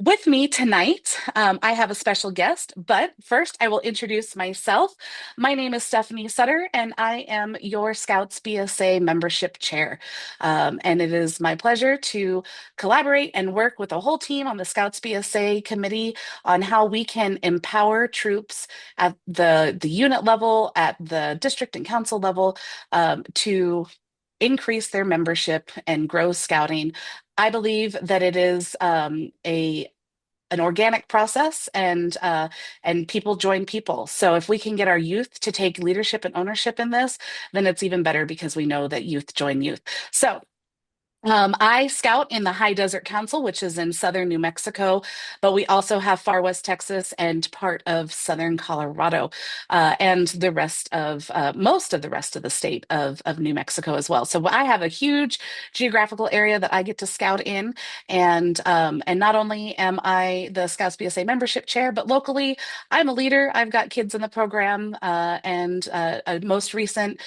With me tonight, I have a special guest, but first I will introduce myself. My name is Stephanie Sutter, and I am your Scouts BSA membership chair. And it is my pleasure to collaborate and work with the whole team on the Scouts BSA committee on how we can empower troops at the unit level, at the district and council level, to increase their membership and grow scouting. I believe that it is a an organic process, and people join people. So if we can get our youth to take leadership and ownership in this, then it's even better because we know that youth join youth. So I scout in the High Desert Council, which is in southern New Mexico, but we also have far west Texas and part of southern Colorado, and the rest of most of the rest of the state of New Mexico as well. So I have a huge geographical area that I get to scout in, and not only am I the Scouts BSA membership chair, but locally I'm a leader. I've got kids in the program, and a most recent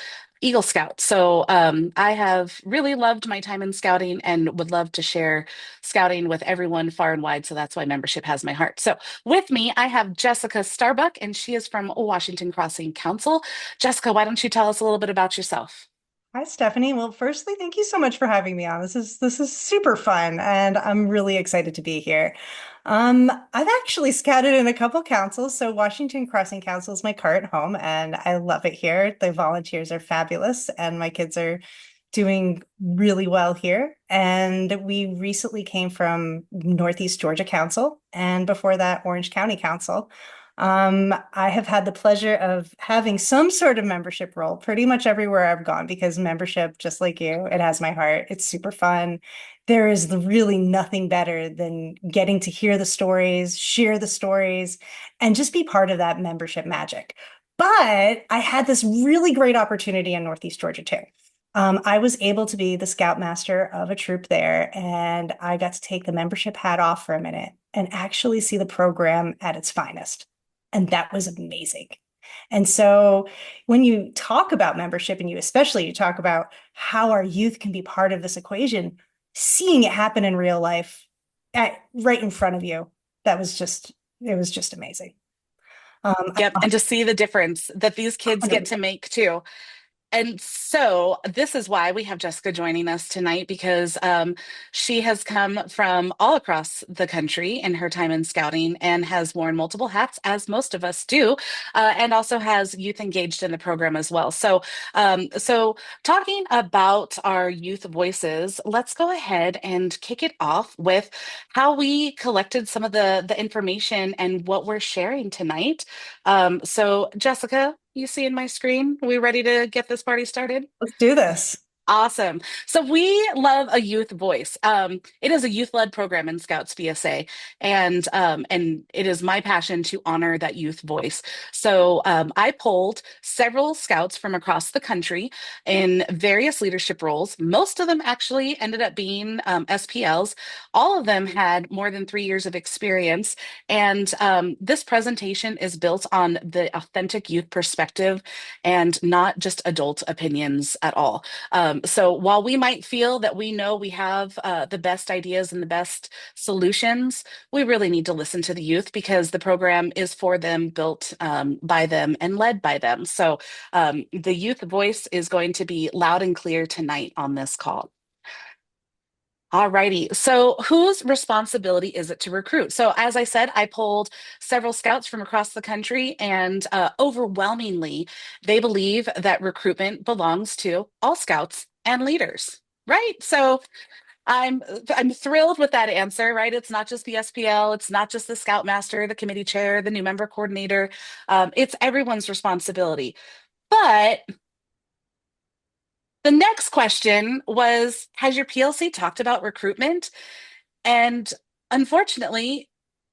Eagle Scout. So I have really loved my time in scouting and would love to share scouting with everyone far and wide. So that's why membership has my heart. So with me, I have Jessica Starbuck, and she is from Washington Crossing Council. Jessica, why don't you tell us a little bit about yourself? Hi, Stephanie. Well, firstly, thank you so much for having me on. This is super fun, and I'm really excited to be here. I've actually scouted in a couple councils, so Washington Crossing Council is my current home, and I love it here. The volunteers are fabulous, and my kids are doing really well here. And we recently came from Northeast Georgia Council, and before that, Orange County Council. I have had the pleasure of having some sort of membership role pretty much everywhere I've gone because membership, just like you, it has my heart. It's super fun. There is really nothing better than getting to hear the stories, share the stories, and just be part of that membership magic. But I had this really great opportunity in Northeast Georgia too. I was able to be the scoutmaster of a troop there, and I got to take the membership hat off for a minute and actually see the program at its finest. And that was amazing. And so when you talk about membership and you talk about how our youth can be part of this equation, seeing it happen in real life right in front of you, it was just amazing. Yep, and to see the difference that these kids get to make too. And so this is why we have Jessica joining us tonight because she has come from all across the country in her time in scouting and has worn multiple hats, as most of us do, and also has youth engaged in the program as well. So talking about our youth voices, let's go ahead and kick it off with how we collected some of the information and what we're sharing tonight. So Jessica, you see in my screen? We ready to get this party started? Let's do this. Awesome. So we love a youth voice. It is a youth-led program in Scouts BSA, and it is my passion to honor that youth voice. So I polled several scouts from across the country in various leadership roles. Most of them actually ended up being SPLs. All of them had more than 3 years of experience, and this presentation is built on the authentic youth perspective and not just adult opinions at all. So while we might feel that we know we have the best ideas and the best solutions, we really need to listen to the youth because the program is for them, built by them, and led by them. So the youth voice is going to be loud and clear tonight on this call. All righty. So, whose responsibility is it to recruit? So, as I said, I polled several scouts from across the country, and overwhelmingly, they believe that recruitment belongs to all scouts and leaders, right? So, I'm I'm thrilled with that answer, right? It's not just the SPL, it's not just the scoutmaster, the committee chair, the new member coordinator. It's everyone's responsibility. But the next question was, has your PLC talked about recruitment? And unfortunately,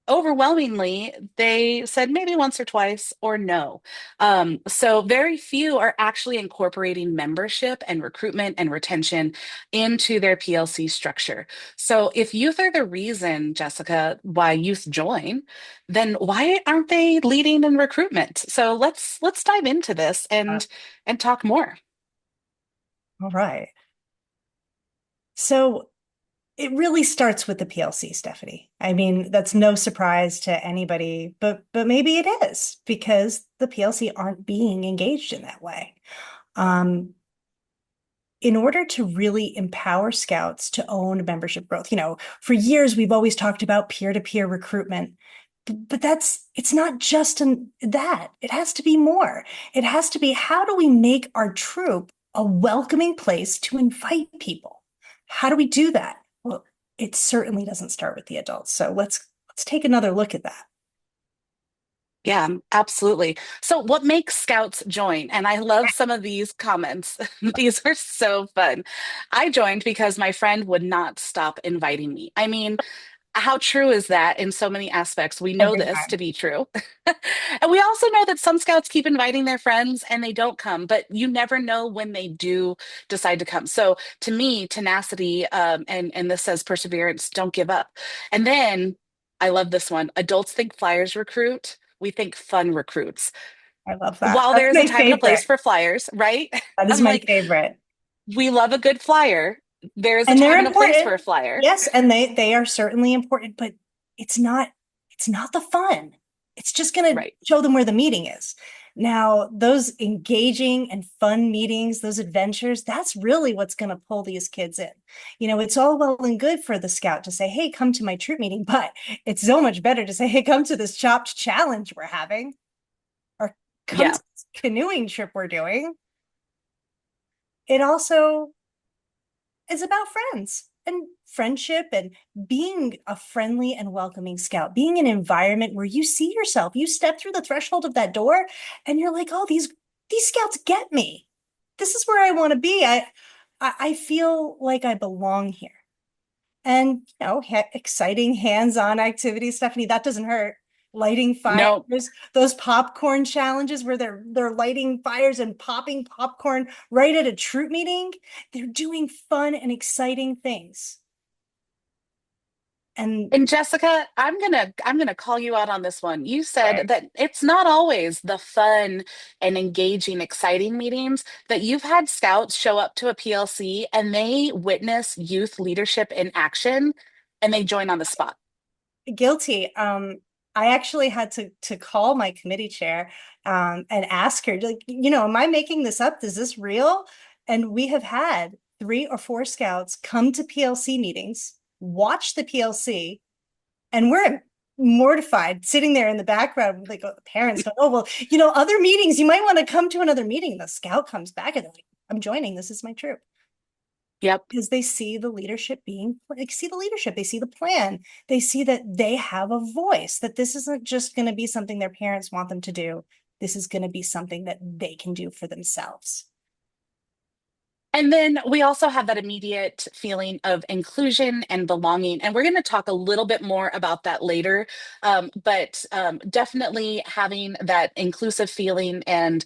overwhelmingly, they said maybe once or twice or no. So very few are actually incorporating membership and recruitment and retention into their PLC structure. So if youth are the reason, Jessica, why youth join, then why aren't they leading in recruitment? So let's dive into this and talk more. All right. So It really starts with the PLC, Stephanie. I mean, that's no surprise to anybody, but maybe it is because the PLC aren't being engaged in that way. Um, in order to really empower scouts to own membership growth, for years we've always talked about peer-to-peer recruitment, but it's not just that. It has to be more. It has to be, how do we make our troop a welcoming place to invite people? How do we do that? Well, it certainly doesn't start with the adults. So let's take another look at that. Yeah, absolutely. So, what makes Scouts join? And I love some of these comments. These are so fun. I joined because my friend would not stop inviting me. I mean, how true is that in so many aspects? We know Every this to time. be true. And we also know that some scouts keep inviting their friends and they don't come, but you never know when they do decide to come. So to me, tenacity, and this says perseverance, don't give up. And then I love this one. Adults think flyers recruit. We think fun recruits. I love that. While That's there's a my time and a place favorite. for flyers, right? That is I'm my like, favorite. we love a good flyer. There's a And time they're and a place for a important. flyer. Yes, and they are certainly important, but it's not it's not the fun. It's just going to Right. show them where the meeting is. Now, those engaging and fun meetings, those adventures, that's really what's going to pull these kids in. It's all well and good for the scout to say, "Hey, come to my troop meeting," but it's so much better to say, "Hey, come to this chopped challenge we're having," or "Come Yeah. to this canoeing trip we're doing." It also is about friends and friendship and being a friendly and welcoming scout, being an environment where you see yourself. You step through the threshold of that door and you're like, "Oh, these scouts get me. This is where I want to be. I feel like I belong here." And exciting hands-on activities, Stephanie, that doesn't hurt. Lighting No. fires, those popcorn challenges where they're lighting fires and popping popcorn right at a troop meeting. They're doing fun and exciting things. And And Jessica, I'm gonna call you out on this one. You said okay, that it's not always the fun and engaging, exciting meetings, that you've had scouts show up to a PLC and they witness youth leadership in action and they join on the spot. guilty. I actually had to call my committee chair and ask her, like, am I making this up? Is this real? And we have had 3 or 4 scouts come to PLC meetings, watch the PLC, and we're mortified sitting there in the background, like, the parents go, "Oh, well, other meetings, you might want to come to another meeting." The scout comes back and they're like, "I'm joining. This is my troop." Yep. Because they see the leadership see the leadership, they see the plan, they see that they have a voice, that this isn't just going to be something their parents want them to do. This is going to be something that they can do for themselves. And then we also have that immediate feeling of inclusion and belonging. And we're going to talk a little bit more about that later. But definitely having that inclusive feeling and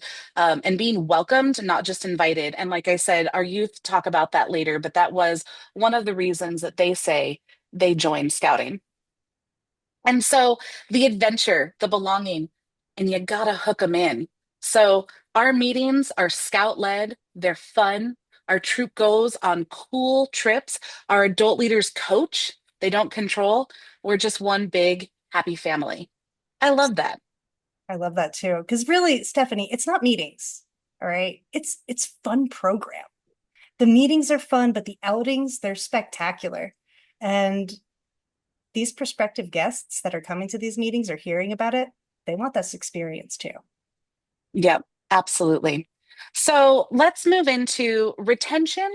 being welcomed, not just invited. And like I said, our youth talk about that later, but that was one of the reasons that they say they joined scouting. And so the adventure, the belonging, and you gotta hook them in. So our meetings are scout led, they're fun. Our troop goes on cool trips. Our adult leaders coach, they don't control. We're just one big happy family. I love that. I love that too, because really, Stephanie, it's not meetings. All right, it's fun program. The meetings are fun, but the outings, they're spectacular. And these prospective guests that are coming to these meetings or hearing about it, they want this experience too. Yep, absolutely. So let's move into retention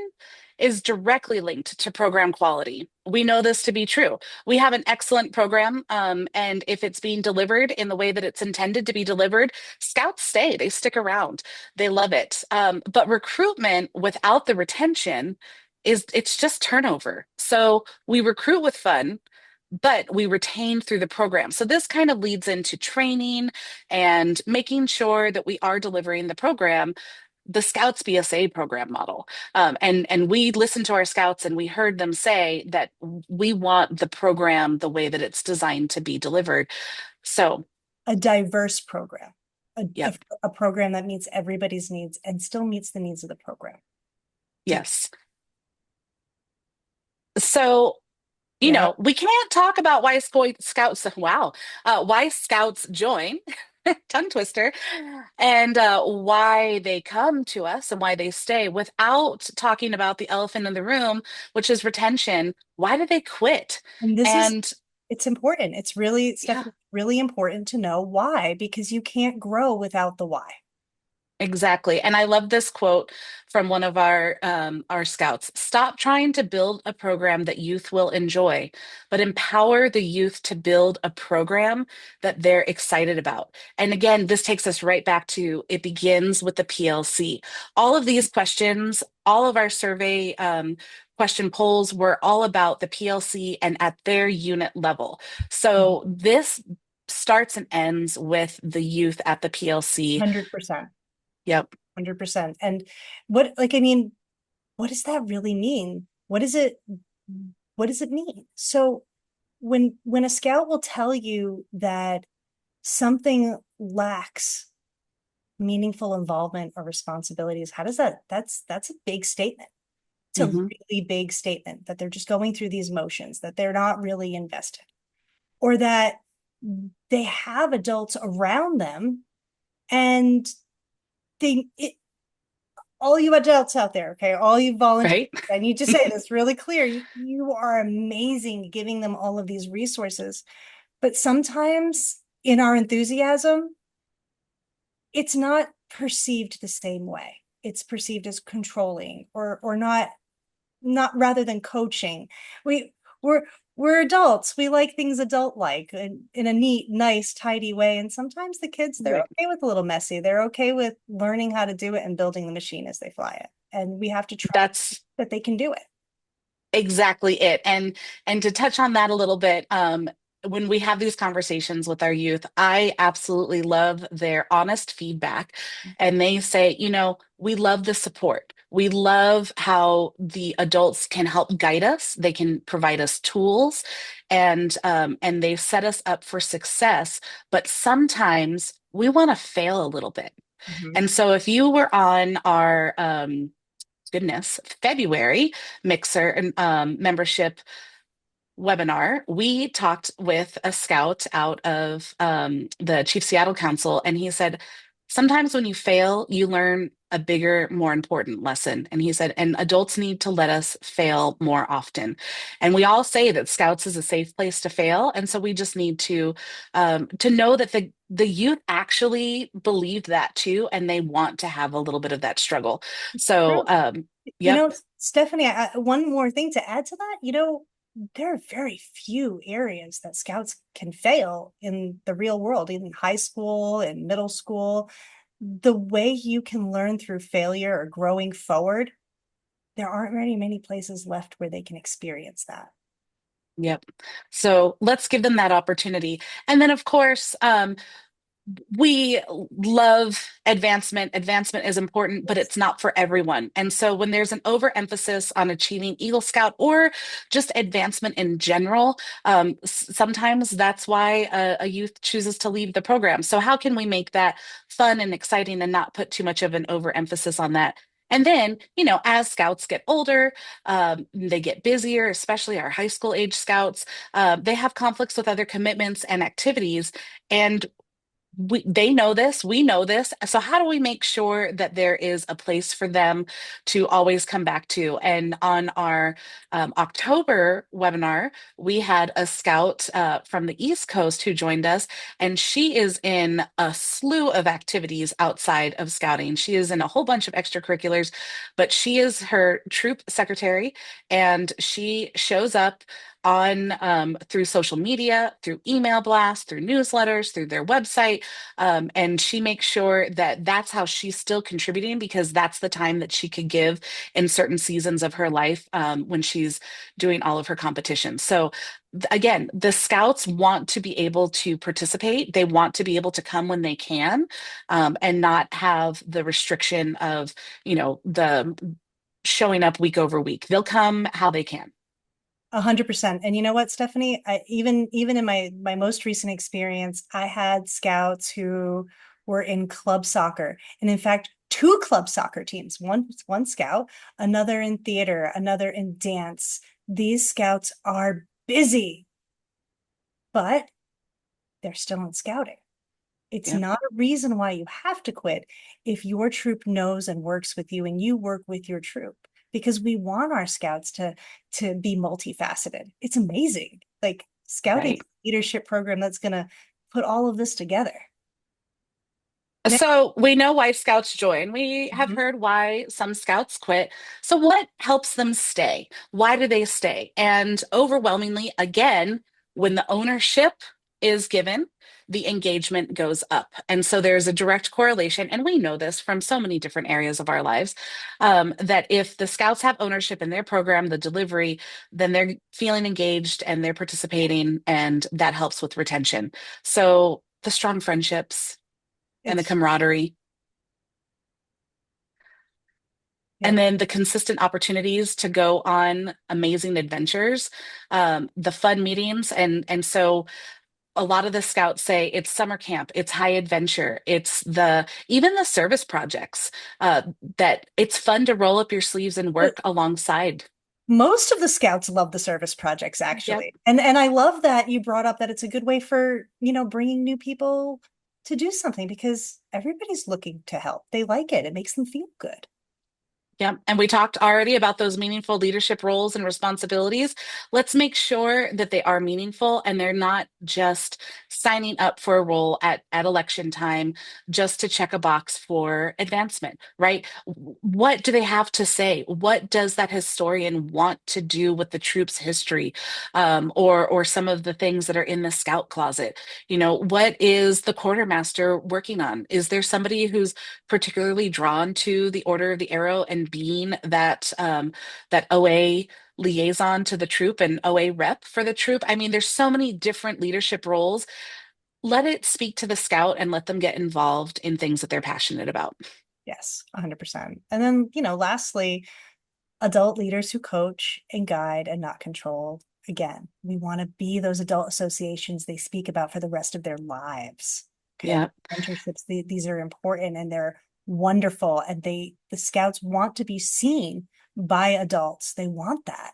is directly linked to program quality. We know this to be true. We have an excellent program, and if it's being delivered in the way that it's intended to be delivered, scouts stay, they stick around, they love it. But recruitment without the retention it's just turnover. So we recruit with fun, but we retain through the program. So this kind of leads into training and making sure that we are delivering the program, the Scouts BSA program model. And we listened to our scouts and we heard them say that we want the program the way that it's designed to be delivered. So, A diverse program, a, a, yep, a program that meets everybody's needs and still meets the needs of the program. To yes. So Yeah. We can't talk about why scouts join, tongue twister, and why they come to us and why they stay without talking about the elephant in the room, which is retention. Why do they quit? And this is, And it's important. It's really, yeah, Stephanie, really important to know why, because you can't grow without the why. exactly. And I love this quote from one of our scouts. Stop trying to build a program that youth will enjoy, but empower the youth to build a program that they're excited about. And again, this takes us right back to it begins with the PLC. All of these questions, all of our survey question polls were all about the PLC and at their unit level. So this starts and ends with the youth at the PLC. 100%. Yep. 100%. And what, like, I mean, what does that really mean? What does it mean? So when a scout will tell you that something lacks meaningful involvement or responsibilities, how does that's a big statement. It's a Hmm. really big statement that they're just going through these motions, that they're not really invested, or that they have adults around them and all you adults out there, okay, all you volunteers, Right? I need to say this really clear. You are amazing giving them all of these resources. But sometimes in our enthusiasm, it's not perceived the same way. It's perceived as controlling or not rather than coaching. We we're we're adults. We like things adult like in a neat, nice, tidy way. And sometimes the kids, they're Right. okay with a little messy. They're okay with learning how to do it and building the machine as they fly it. And we have to trust That's that they can do it. exactly it. And to touch on that a little bit, when we have these conversations with our youth, I absolutely love their honest feedback. And they say, we love the support. We love how the adults can help guide us. They can provide us tools, and they set us up for success. But sometimes we want to fail a little bit. Mhm. And so if you were on our goodness, February Mixer and membership webinar, we talked with a scout out of the Chief Seattle Council, and he said, sometimes when you fail, you learn a bigger, more important lesson. And he said, and adults need to let us fail more often. And we all say that Scouts is a safe place to fail, and so we just need to know that the youth actually believed that too, and they want to have a little bit of that struggle. So, True. You yep, know, Stephanie, one more thing to add to that. There are very few areas that scouts can fail in the real world, in high school and middle school. The way you can learn through failure or growing forward, there aren't many places left where they can experience that. yep. So let's give them that opportunity. And then, of course, we love advancement. Advancement is important, but Yes. it's not for everyone. And so when there's an overemphasis on achieving Eagle Scout or just advancement in general, sometimes that's why a youth chooses to leave the program. So how can we make that fun and exciting and not put too much of an overemphasis on that? And then, as scouts get older, they get busier, especially our high school age scouts. They have conflicts with other commitments and activities. And they know this, we know this. So how do we make sure that there is a place for them to always come back to? And on our October webinar, we had a scout from the East Coast who joined us, and she is in a slew of activities outside of scouting. She is in a whole bunch of extracurriculars, but she is her troop secretary, and she shows up on through social media, through email blasts, through newsletters, through their website, and she makes sure that that's how she's still contributing because that's the time that she could give in certain seasons of her life when she's doing all of her competitions. So again, the scouts want to be able to participate. They want to be able to come when they can, and not have the restriction of, the showing up week over week. They'll come how they can. 100%. And you know what, Stephanie? Even in my most recent experience, I had scouts who were in club soccer, and in fact, two club soccer teams. One scout, another in theater, another in dance. These scouts are busy, but they're still in scouting. It's Yep. not a reason why you have to quit if your troop knows and works with you and you work with your troop, because we want our scouts to be multifaceted. It's amazing. Like scouting Right. leadership program that's going to put all of this together. Now, So we know why scouts join. We have mhm, heard why some scouts quit. So what helps them stay? Why do they stay? And overwhelmingly, again, when the ownership is given, the engagement goes up. And so there's a direct correlation, and we know this from so many different areas of our lives, that if the scouts have ownership in their program, the delivery, then they're feeling engaged and they're participating, and that helps with retention. So the strong friendships and the it's camaraderie, and yep. then the consistent opportunities to go on amazing adventures, the fun meetings, and so a lot of the scouts say it's summer camp, it's high adventure, it's the even the service projects, uh, that it's fun to roll up your sleeves and But work alongside. most of the scouts love the service projects Yep. actually. And I love that you brought up that it's a good way for, bringing new people to do something because everybody's looking to help. They like it. It makes them feel good. Yeah, and we talked already about those meaningful leadership roles and responsibilities. Let's make sure that they are meaningful and they're not just signing up for a role at election time just to check a box for advancement, right? What do they have to say? What does that historian want to do with the troop's history, or some of the things that are in the scout closet? What is the quartermaster working on? Is there somebody who's particularly drawn to the Order of the Arrow and being that OA liaison to the troop and OA rep for the troop? I mean, there's so many different leadership roles. Let it speak to the scout and let them get involved in things that they're passionate about. Yes, 100%. And then, lastly, adult leaders who coach and guide and not control. Again, we want to be those adult associations they speak about for the rest of their lives. Okay. Yeah. Mentorships, these are important and they're wonderful. And the scouts want to be seen by adults. They want that.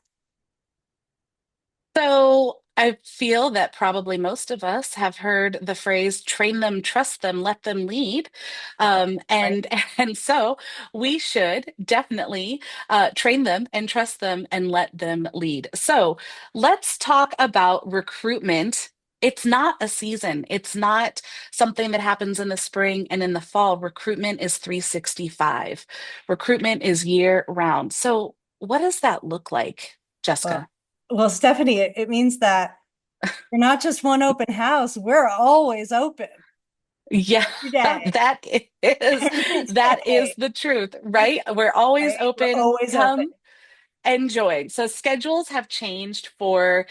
So I feel that probably most of us have heard the phrase train them, trust them, let them lead. Right. And and so we should definitely train them and trust them and let them lead. So let's talk about recruitment. It's not a season. It's not something that happens in the spring and in the fall. Recruitment is 365. Recruitment is year round. So what does that look like, Well, Jessica? well, Stephanie, it means that we're not just one open house. We're always open Yeah, every day, that is every that is day, the truth, right? We're always right? We're open. always open. Come and join. So schedules have changed for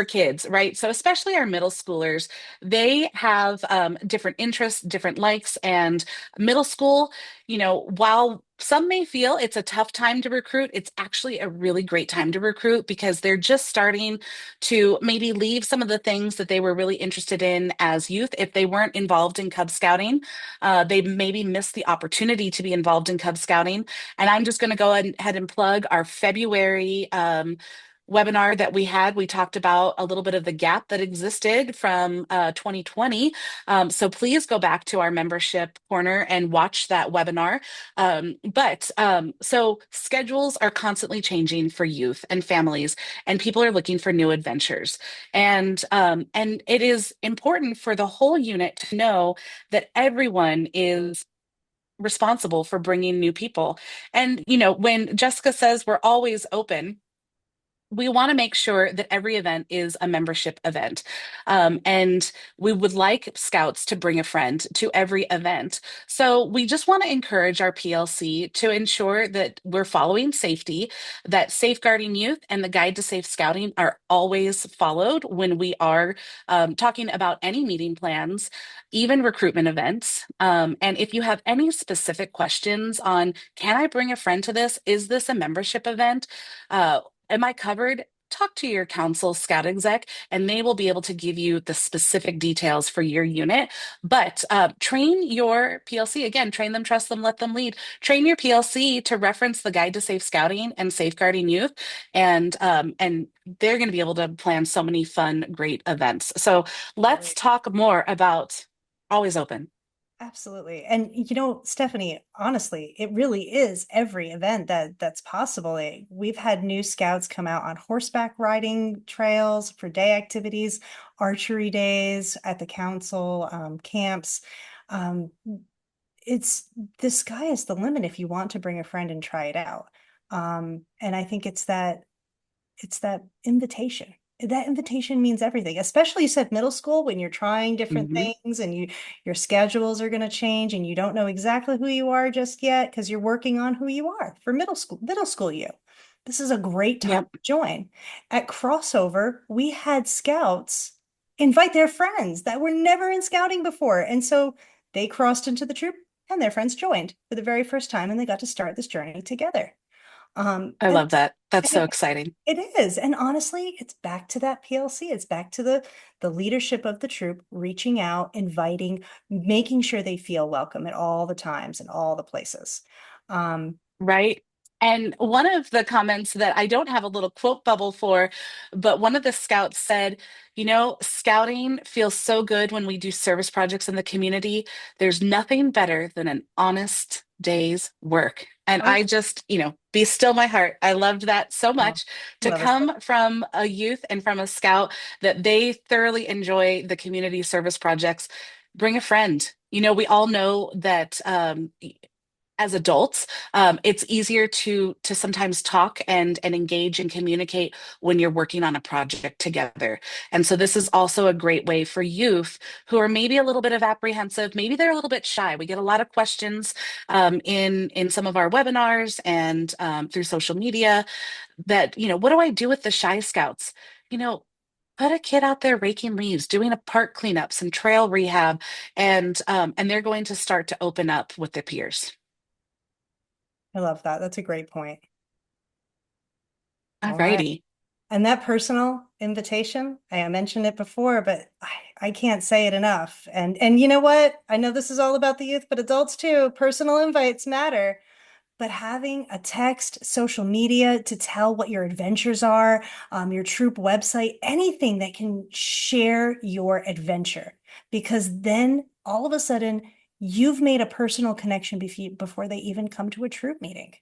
kids, right? So especially our middle schoolers, they have different interests, different likes, and middle school, while some may feel it's a tough time to recruit, it's actually a really great time to recruit because they're just starting to maybe leave some of the things that they were really interested in as youth. If they weren't involved in Cub Scouting, they maybe missed the opportunity to be involved in Cub Scouting. And I'm just going to go ahead and plug our February webinar that we had. We talked about a little bit of the gap that existed from 2020. So please go back to our membership corner and watch that webinar. So schedules are constantly changing for youth and families, and people are looking for new adventures. And it is important for the whole unit to know that everyone is responsible for bringing new people. And, when Jessica says we're always open, we want to make sure that every event is a membership event. And we would like scouts to bring a friend to every event. So we just want to encourage our PLC to ensure that we're following safety, that safeguarding youth and the guide to safe scouting are always followed when we are talking about any meeting plans, even recruitment events. And if you have any specific questions on, can I bring a friend to this? Is this a membership event? Am I covered? talk to your council scout exec, and they will be able to give you the specific details for your unit. But train your PLC again, train them, trust them, let them lead. Train your PLC to reference the Guide to Safe Scouting and Safeguarding Youth, and they're going to be able to plan so many fun, great events. So let's Absolutely. talk more about always open. Absolutely. And Stephanie, honestly, it really is every event that's possible. We've had new scouts come out on horseback riding trails for day activities, archery days at the council, camps. Um, it's the sky is the limit if you want to bring a friend and try it out. And I think it's that invitation. That invitation means everything, especially you said middle school when you're trying different Mhm. things and your schedules are going to change and you don't know exactly who you are just yet because you're working on who you are for middle school you. This is a great time Yep. to join. At crossover, we had scouts invite their friends that were never in scouting before. And so they crossed into the troop and their friends joined for the very first time and they got to start this journey together. I And love that. That's and so exciting. it is. And honestly, it's back to that PLC. It's back to the leadership of the troop reaching out, inviting, making sure they feel welcome at all the times and all the places. Um, Right. And one of the comments that I don't have a little quote bubble for, but one of the scouts said, scouting feels so good when we do service projects in the community. There's nothing better than an honest day's work. And oh, I just, be still my heart. I loved that so oh, much to love us. come from a youth and from a scout that they thoroughly enjoy the community service projects. Bring a friend. We all know that as adults, it's easier to sometimes talk and engage and communicate when you're working on a project together. And so this is also a great way for youth who are maybe a little bit of apprehensive, maybe they're a little bit shy. We get a lot of questions in some of our webinars and through social media that, what do I do with the shy scouts? You know, Put a kid out there raking leaves, doing a park cleanup, some trail rehab, and they're going to start to open up with their peers. I love that. That's a great point. All All right. righty. And that personal invitation, I mentioned it before, but I can't say it enough. And you know what? I know this is all about the youth, but adults too. Personal invites matter. But having a text, social media to tell what your adventures are, your troop website, anything that can share your adventure, because then all of a sudden you've made a personal connection before they even come to a troop meeting.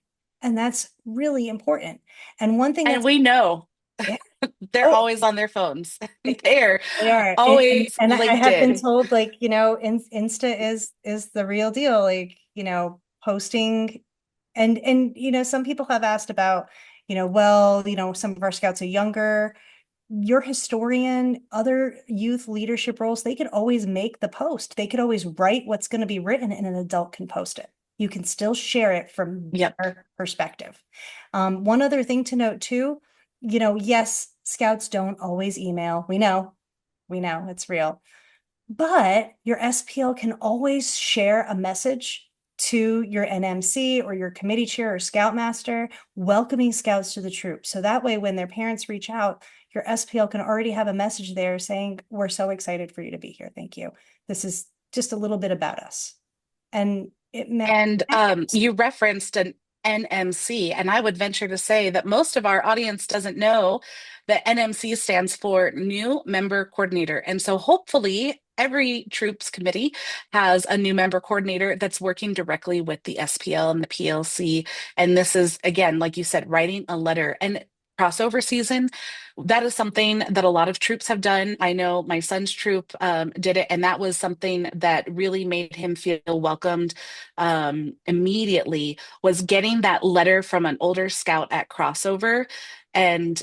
And that's really important. And one thing And that's, we know yeah, they're oh, always on their phones. they, They're they are. always And I linked have been in. told like, Insta is the real deal. Like, posting and some people have asked about, well, some of our scouts are younger. Your historian, other youth leadership roles, they could always make the post. They could always write what's going to be written and an adult can post it. You can still share it from Yep. their perspective. One other thing to note too, yes, scouts don't always email. We know it's real. But your SPL can always share a message to your NMC or your committee chair or scoutmaster welcoming scouts to the troop. So that way, when their parents reach out, your SPL can already have a message there saying, we're so excited for you to be here. Thank you. This is just a little bit about us. And it And matters. you referenced an NMC, and I would venture to say that most of our audience doesn't know that NMC stands for New Member Coordinator. And so hopefully every troops committee has a new member coordinator that's working directly with the SPL and the PLC. And this is, again, like you said, writing a letter. And crossover season, that is something that a lot of troops have done. I know my son's troop did it, and that was something that really made him feel welcomed immediately, was getting that letter from an older scout at crossover and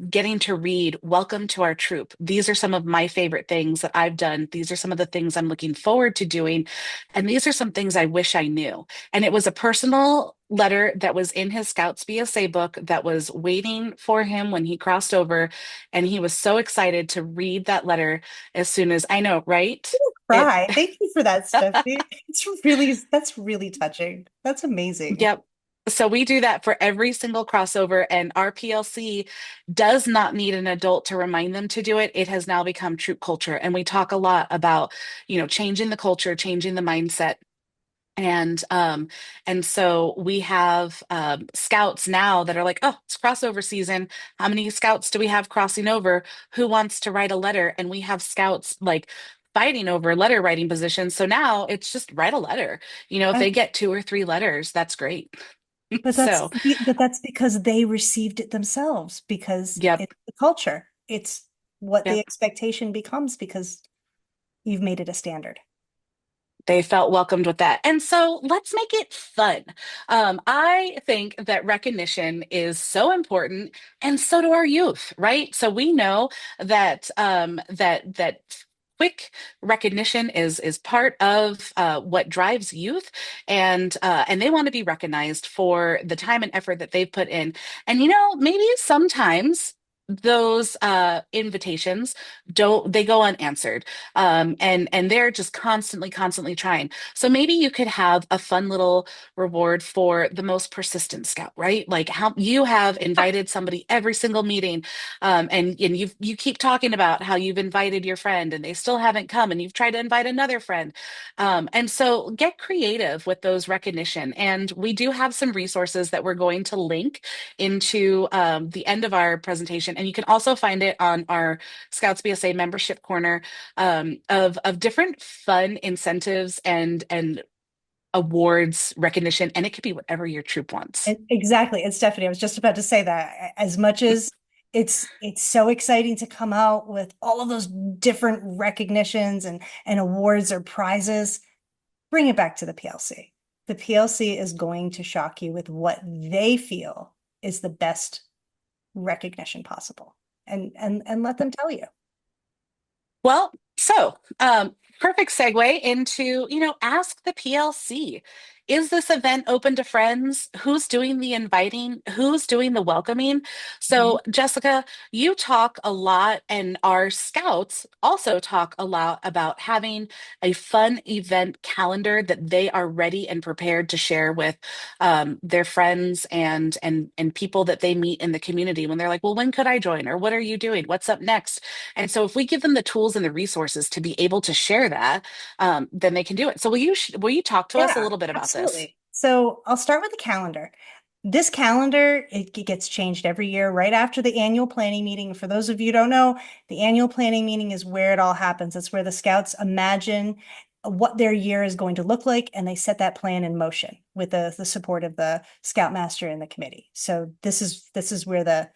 getting to read, welcome to our troop. These are some of my favorite things that I've done. These are some of the things I'm looking forward to doing, and these are some things I wish I knew. And it was a personal letter that was in his Scouts BSA book that was waiting for him when he crossed over, and he was so excited to read that letter as soon as I know, right? It Cry. Thank you for that, Stephanie. That's really touching. That's amazing. Yep. So we do that for every single crossover, and our PLC does not need an adult to remind them to do it. It has now become troop culture, and we talk a lot about, changing the culture, changing the mindset. And so we have scouts now that are like, oh, it's crossover season. How many scouts do we have crossing over? Who wants to write a letter? And we have scouts like fighting over letter writing positions. So now it's just write a letter. If Uh, they get two or three letters, that's great. But So, that's because they received it themselves, because yep. it's the culture. It's what the Yep. expectation becomes because you've made it a standard. They felt welcomed with that. And so let's make it fun. I think that recognition is so important, and so do our youth, right? So we know that quick recognition is part of what drives youth, and they want to be recognized for the time and effort that they've put in. And maybe sometimes those invitations don't they go unanswered, and they're just constantly trying. So maybe you could have a fun little reward for the most persistent scout, right? Like how you have invited somebody every single meeting, and you keep talking about how you've invited your friend and they still haven't come, and you've tried to invite another friend, and so get creative with those recognition. And we do have some resources that we're going to link into the end of our presentation, and you can also find it on our Scouts BSA membership corner, of different fun incentives and awards recognition, and it could be whatever your troop wants. Exactly. It's Stephanie. I was just about to say that. As much as it's so exciting to come out with all of those different recognitions and awards or prizes, bring it back to the PLC. The PLC is going to shock you with what they feel is the best recognition possible. And let them tell you. Well, perfect segue into, ask the PLC. Is this event open to friends? Who's doing the inviting? Who's doing the welcoming? Mhm. So, Jessica, you talk a lot, and our scouts also talk a lot about having a fun event calendar that they are ready and prepared to share with their friends and people that they meet in the community when they're like, well, when could I join? Or what are you doing? What's up next? And so if we give them the tools and the resources to be able to share that, then they can do it. So will you talk to us a Yeah, little bit about this? absolutely. So I'll start with the calendar. This calendar, it gets changed every year right after the annual planning meeting. For those of you who don't know, the annual planning meeting is where it all happens. It's where the scouts imagine what their year is going to look like, and they set that plan in motion with the support of the scoutmaster and the committee. So this is where the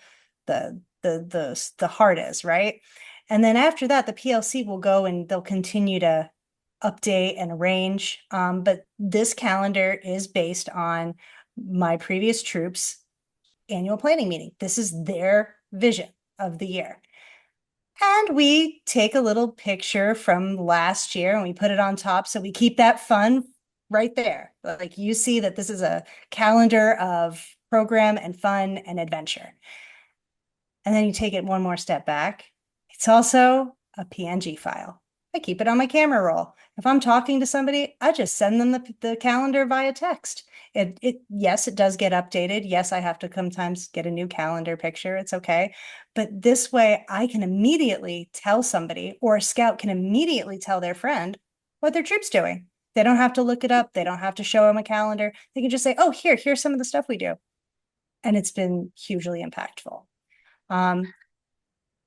heart is, right? And then after that, the PLC will go and they'll continue to update and arrange. But this calendar is based on my previous troops' annual planning meeting. This is their vision of the year. And we take a little picture from last year and we put it on top. So we keep that fun right there. Like you see that this is a calendar of program and fun and adventure. And then you take it one more step back. It's also a PNG file. I keep it on my camera roll. If I'm talking to somebody, I just send them the calendar via text. Yes, it does get updated. Yes, I have to sometimes get a new calendar picture. It's okay. But this way I can immediately tell somebody, or a scout can immediately tell their friend what their troop's doing. They don't have to look it up. They don't have to show them a calendar. They can just say, oh, here's some of the stuff we do. And it's been hugely impactful. Um,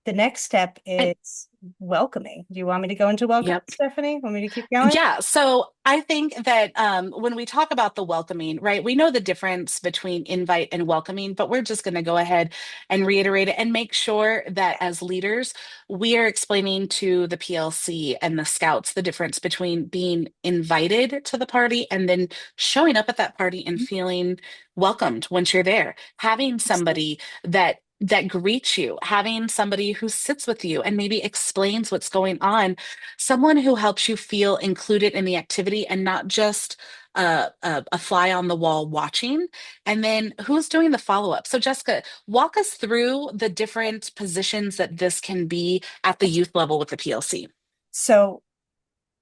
the next step And is welcoming. Do you want me to go into welcoming, yep. Stephanie? Want me to keep going? Yeah, so I think that when we talk about the welcoming, right, we know the difference between invite and welcoming, but we're just going to go ahead and reiterate it and make sure that as leaders, we are explaining to the PLC and the scouts the difference between being invited to the party and then showing up at that party and feeling welcomed once you're there, having somebody that greets you, having somebody who sits with you and maybe explains what's going on, someone who helps you feel included in the activity and not just a fly on the wall watching. And then who's doing the follow up? So, Jessica, walk us through the different positions that this can be at the youth level with the PLC. So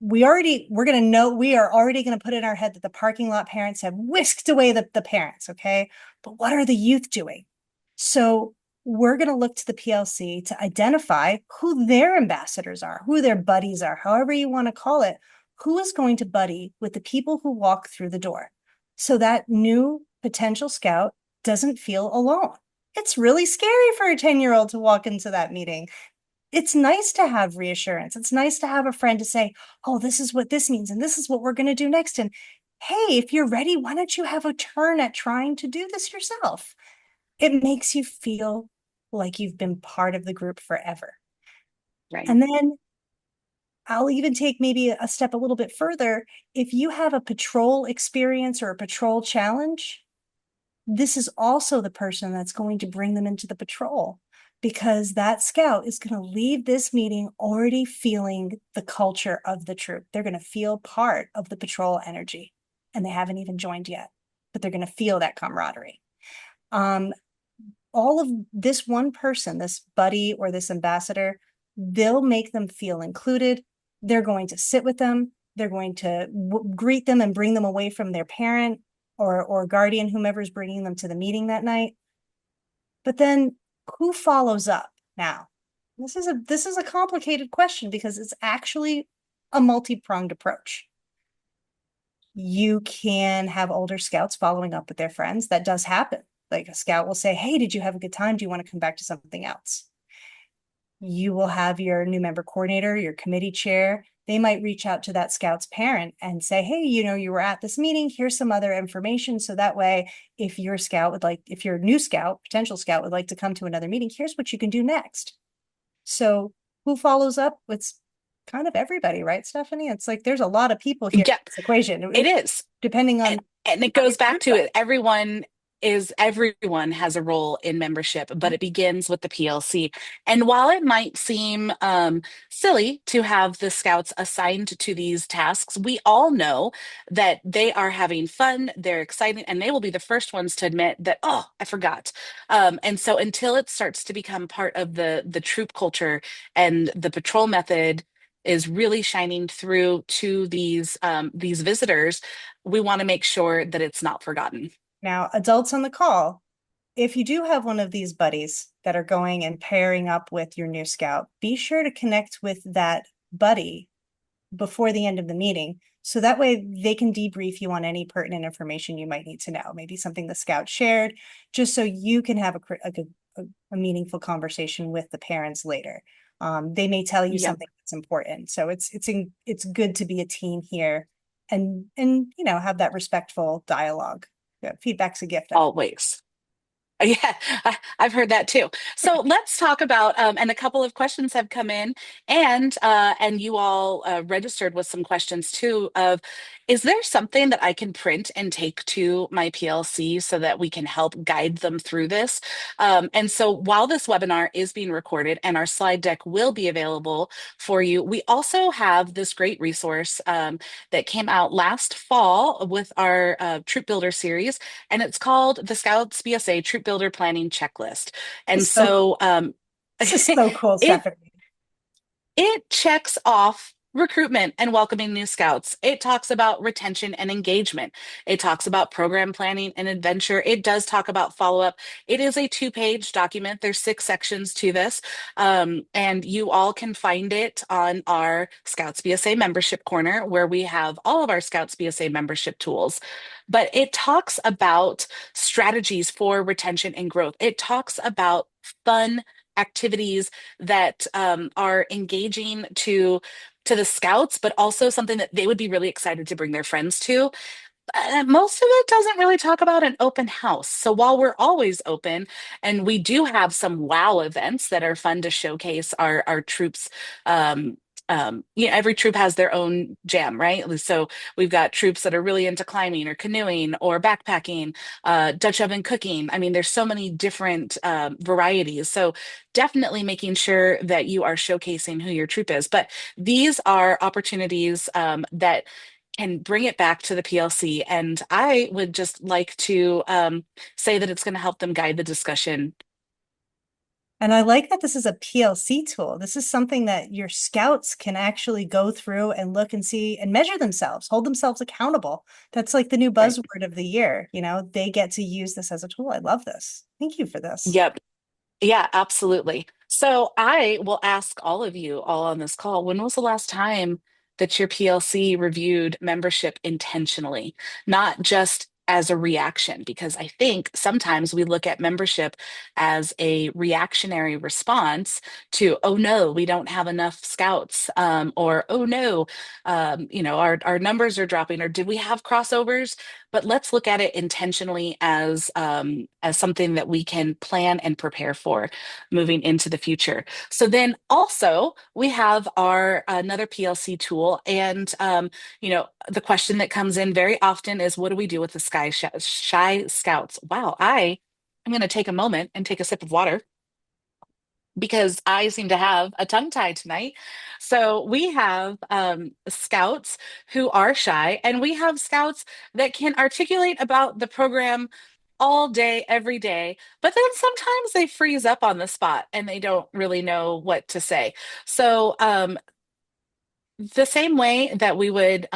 we're going to know, we are already going to put in our head that the parking lot parents have whisked away the parents. Okay. But what are the youth doing? So we're going to look to the PLC to identify who their ambassadors are, who their buddies are, however you want to call it, who is going to buddy with the people who walk through the door. So that new potential scout doesn't feel alone. It's really scary for a 10-year-old to walk into that meeting. It's nice to have reassurance. It's nice to have a friend to say, oh, this is what this means, and this is what we're going to do next. And hey, if you're ready, why don't you have a turn at trying to do this yourself? It makes you feel like you've been part of the group forever. Right. And then I'll even take maybe a step a little bit further. If you have a patrol experience or a patrol challenge, this is also the person that's going to bring them into the patrol, because that scout is going to leave this meeting already feeling the culture of the troop. They're going to feel part of the patrol energy, and they haven't even joined yet, but they're going to feel that camaraderie. Um, all of this one person, this buddy or this ambassador, they'll make them feel included. They're going to sit with them. They're going to greet them and bring them away from their parent or guardian, whomever's bringing them to the meeting that night. But then who follows up now? This is a complicated question because it's actually a multi-pronged approach. You can have older scouts following up with their friends. That does happen. Like a scout will say, hey, did you have a good time? Do you want to come back to something else? You will have your new member coordinator, your committee chair. They might reach out to that scout's parent and say, hey, you were at this meeting. Here's some other information. So that way, if your new scout, potential scout would like to come to another meeting, here's what you can do next. So who follows up? It's kind of everybody, right, Stephanie? It's like there's a lot of people here in Yep, this equation, it is. depending And, on and it how your goes back group to size. it. Everyone has a role in membership, but it begins with the PLC. And while it might seem silly to have the scouts assigned to these tasks, we all know that they are having fun, they're excited, and they will be the first ones to admit that, oh, I forgot. And so until it starts to become part of the troop culture and the patrol method is really shining through to these visitors, we want to make sure that it's not forgotten. Now, adults on the call, if you do have one of these buddies that are going and pairing up with your new scout, be sure to connect with that buddy before the end of the meeting. So that way they can debrief you on any pertinent information you might need to know, maybe something the scout shared, just so you can have a meaningful conversation with the parents later. They may tell you Yep. something that's important. So it's good to be a team here and have that respectful dialogue. Yeah, feedback's a gift, I think. Always. Yeah, I've heard that too. So let's talk about, and a couple of questions have come in, and you all registered with some questions too. Is there something that I can print and take to my PLC so that we can help guide them through this? And so while this webinar is being recorded and our slide deck will be available for you, we also have this great resource that came out last fall with our Troop Builder series, and it's called the Scouts BSA Troop Builder Planning Checklist. And This is so cool. so This is so cool, it Stephanie. it checks off recruitment and welcoming new scouts. It talks about retention and engagement. It talks about program planning and adventure. It does talk about follow up. It is a two-page document. There's 6 sections to this. And you all can find it on our Scouts BSA membership corner, where we have all of our Scouts BSA membership tools. But it talks about strategies for retention and growth. It talks about fun activities that are engaging to the scouts, but also something that they would be really excited to bring their friends to. Most of it doesn't really talk about an open house. So while we're always open, and we do have some wow events that are fun to showcase our troops. Every troop has their own jam, right? So we've got troops that are really into climbing or canoeing or backpacking, Dutch oven cooking. I mean, there's so many different varieties. So definitely making sure that you are showcasing who your troop is. But these are opportunities that can bring it back to the PLC. And I would just like to say that it's going to help them guide the discussion. And I like that this is a PLC tool. This is something that your scouts can actually go through and look and see and measure themselves, hold themselves accountable. That's like the new Right. buzzword of the year. They get to use this as a tool. I love this. Thank you for this. Yep. Yeah, absolutely. So I will ask all of you all on this call, when was the last time that your PLC reviewed membership intentionally, not just as a reaction? Because I think sometimes we look at membership as a reactionary response to, oh no, we don't have enough scouts, or oh no, our numbers are dropping, or did we have crossovers? But let's look at it intentionally as something that we can plan and prepare for moving into the future. So then also we have our another PLC tool, and the question that comes in very often is, what do we do with the shy scouts? Wow, I am going to take a moment and take a sip of water because I seem to have a tongue tie tonight. So we have scouts who are shy, and we have scouts that can articulate about the program all day, every day, but then sometimes they freeze up on the spot and they don't really know what to say. So the same way that we would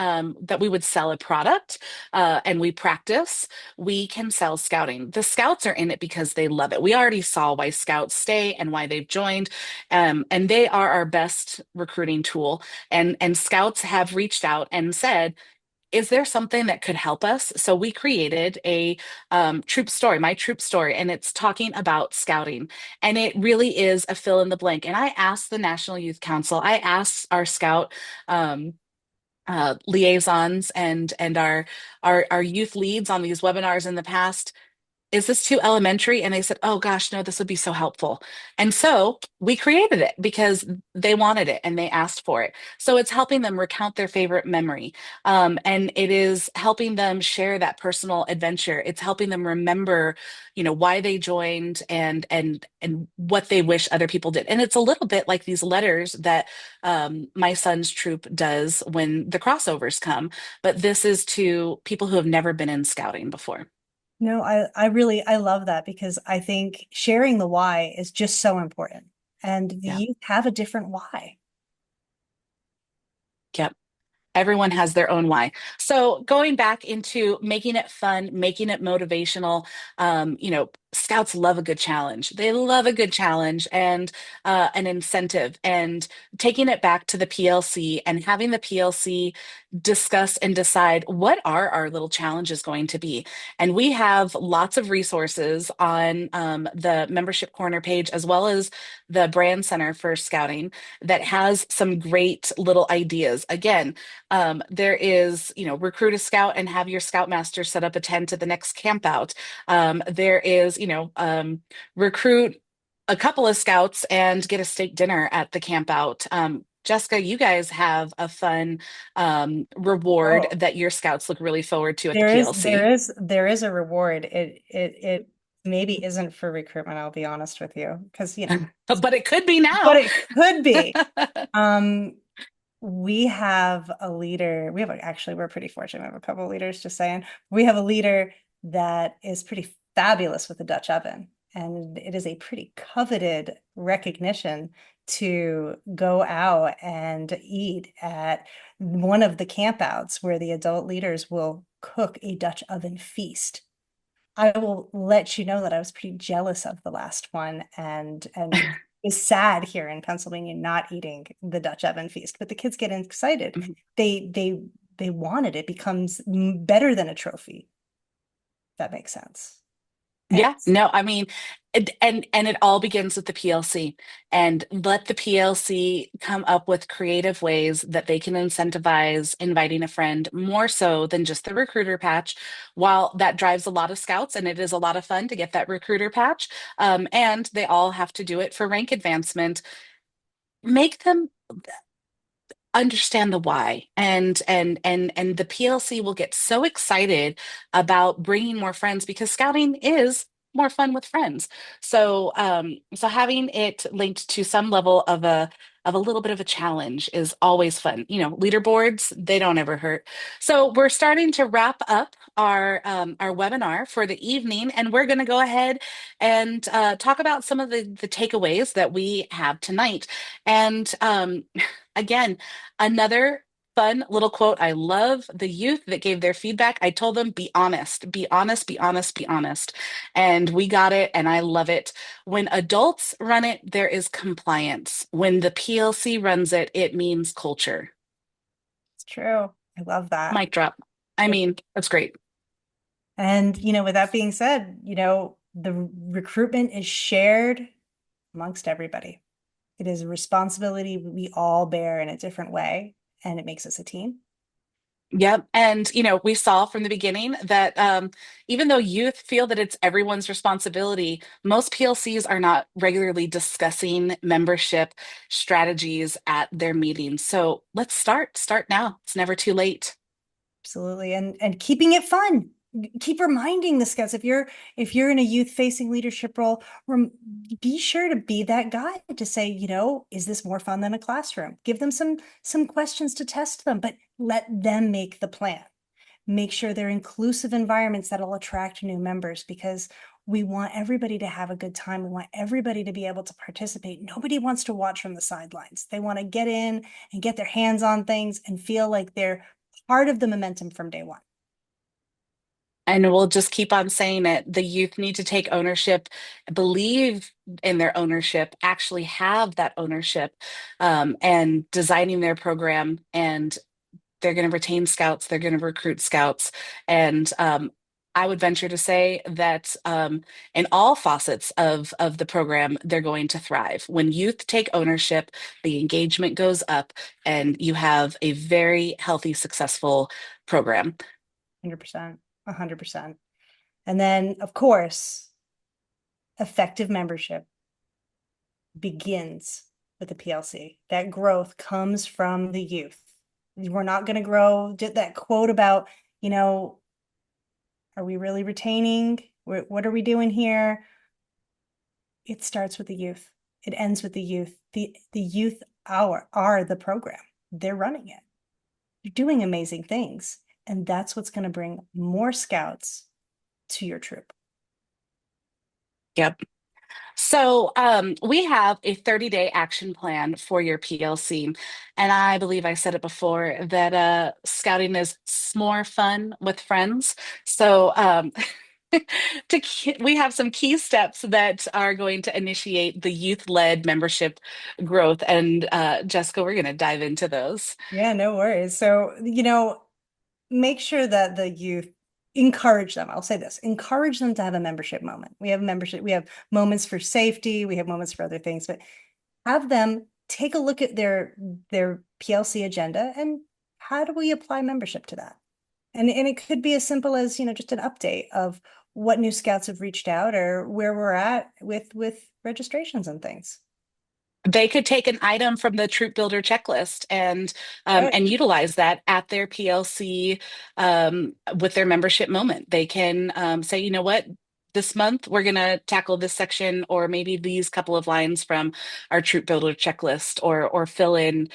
sell a product, and we practice, we can sell scouting. The scouts are in it because they love it. We already saw why scouts stay and why they've joined, and they are our best recruiting tool. And scouts have reached out and said, is there something that could help us? So we created a troop story, my troop story, and it's talking about scouting. And it really is a fill in the blank. And I asked the National Youth Council, I asked our scout um, liaisons and our youth leads on these webinars in the past, is this too elementary? And they said, oh gosh, no, this would be so helpful. And so we created it because they wanted it and they asked for it. So it's helping them recount their favorite memory. And it is helping them share that personal adventure. It's helping them remember, why they joined and what they wish other people did. And it's a little bit like these letters that my son's troop does when the crossovers come. But this is to people who have never been in scouting before. No, I love that because I think sharing the why is just so important. And the Yeah. youth have a different why. Yep. Everyone has their own why. So going back into making it fun, making it motivational, scouts love a good challenge. They love a good challenge and an incentive, and taking it back to the PLC and having the PLC discuss and decide what are our little challenges going to be. And we have lots of resources on the membership corner page, as well as the brand center for scouting, that has some great little ideas. Again, there is, recruit a scout and have your scoutmaster set up a tent at the next camp out. There is, recruit a couple of scouts and get a steak dinner at the camp out. Jessica, you guys have a fun reward Oh, that your scouts look really forward to at the there is there PLC. is there is a reward. It maybe isn't for recruitment, I'll be honest with you, because But it could be but now. it could be. Um, we have a leader. Actually, we're pretty fortunate. We have a couple of leaders, just saying. We have a leader that is pretty fabulous with the Dutch oven. And it is a pretty coveted recognition to go out and eat at one of the campouts where the adult leaders will cook a Dutch oven feast. I will let you know that I was pretty jealous of the last one and is sad here in Pennsylvania not eating the Dutch oven feast, but the kids get excited. They want it. It becomes better than a trophy. If that makes sense. And Yeah, no, I mean, and it all begins with the PLC, and let the PLC come up with creative ways that they can incentivize inviting a friend more so than just the recruiter patch. While that drives a lot of scouts and it is a lot of fun to get that recruiter patch, and they all have to do it for rank advancement, make them understand the why, and the PLC will get so excited about bringing more friends because scouting is more fun with friends. So having it linked to some level of of a little bit of a challenge is always fun. Leaderboards, they don't ever hurt. So we're starting to wrap up our webinar for the evening, and we're going to go ahead and talk about some of the takeaways that we have tonight. And again, another fun little quote. I love the youth that gave their feedback. I told them, be honest, be honest, be honest, be honest. And we got it, and I love it. When adults run it, there is compliance. When the PLC runs it, it means culture. It's true. I love that. Mic drop. I mean, that's great. And, with that being said, the recruitment is shared amongst everybody. It is a responsibility we all bear in a different way, and it makes us a team. Yep. And, we saw from the beginning that even though youth feel that it's everyone's responsibility, most PLCs are not regularly discussing membership strategies at their meetings. So let's start now. It's never too late. Absolutely. And keeping it fun. Keep reminding the scouts if you're in a youth facing leadership role, be sure to be that guy to say, is this more fun than a classroom? Give them some questions to test them, but let them make the plan. Make sure they're inclusive environments that'll attract new members, because we want everybody to have a good time. We want everybody to be able to participate. Nobody wants to watch from the sidelines. They want to get in and get their hands on things and feel like they're part of the momentum from day one. And we'll just keep on saying it. The youth need to take ownership, believe in their ownership, actually have that ownership, and designing their program. And they're going to retain scouts, they're going to recruit scouts. And I would venture to say that in all facets of the program, they're going to thrive. When youth take ownership, the engagement goes up, and you have a very healthy, successful program. 100%, 100%. And then, of course, effective membership begins with the PLC. That growth comes from the youth. We're not going to grow. That quote about, are we really retaining? What are we doing here? It starts with the youth. It ends with the youth. The youth are the program. They're running it. They're doing amazing things. And that's what's going to bring more scouts to your troop. Yep. So we have a 30-day action plan for your PLC. And I believe I said it before that scouting is more fun with friends. So we have some key steps that are going to initiate the youth-led membership growth. And Jessica, we're going to dive into those. Yeah, no worries. So, make sure that the youth encourage them. I'll say this, encourage them to have a membership moment. We have membership, we have moments for safety, we have moments for other things, but have them take a look at their PLC agenda and how do we apply membership to that? And it could be as simple as, just an update of what new scouts have reached out or where we're at with registrations and things. They could take an item from the Troop Builder checklist Right. and utilize that at their PLC with their membership moment. They can say, you know what, this month we're going to tackle this section, or maybe these couple of lines from our Troop Builder checklist, or fill in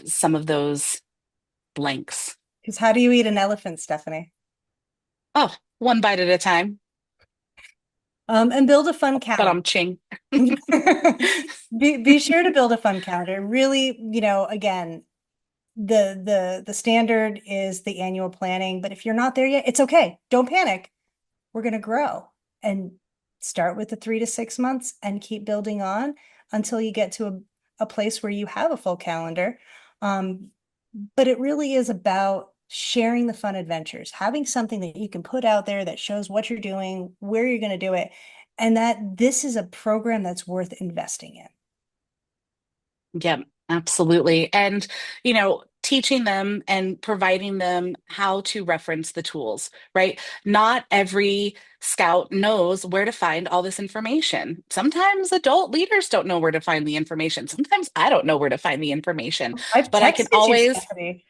some of those blanks. Because how do you eat an elephant, Stephanie? Oh, one bite at a time. And build a fun But calendar. I'm ching. Be sure to build a fun calendar. Really, again, the standard is the annual planning, but if you're not there yet, it's okay. Don't panic. We're going to grow and start with the 3 to 6 months and keep building on until you get to a place where you have a full calendar. But it really is about sharing the fun adventures, having something that you can put out there that shows what you're doing, where you're going to do it, and that this is a program that's worth investing in. Yeah, absolutely. And, teaching them and providing them how to reference the tools, right? Not every scout knows where to find all this information. Sometimes adult leaders don't know where to find the information. Sometimes I don't know where to find the information, I've but I can texted you, always, Stephanie.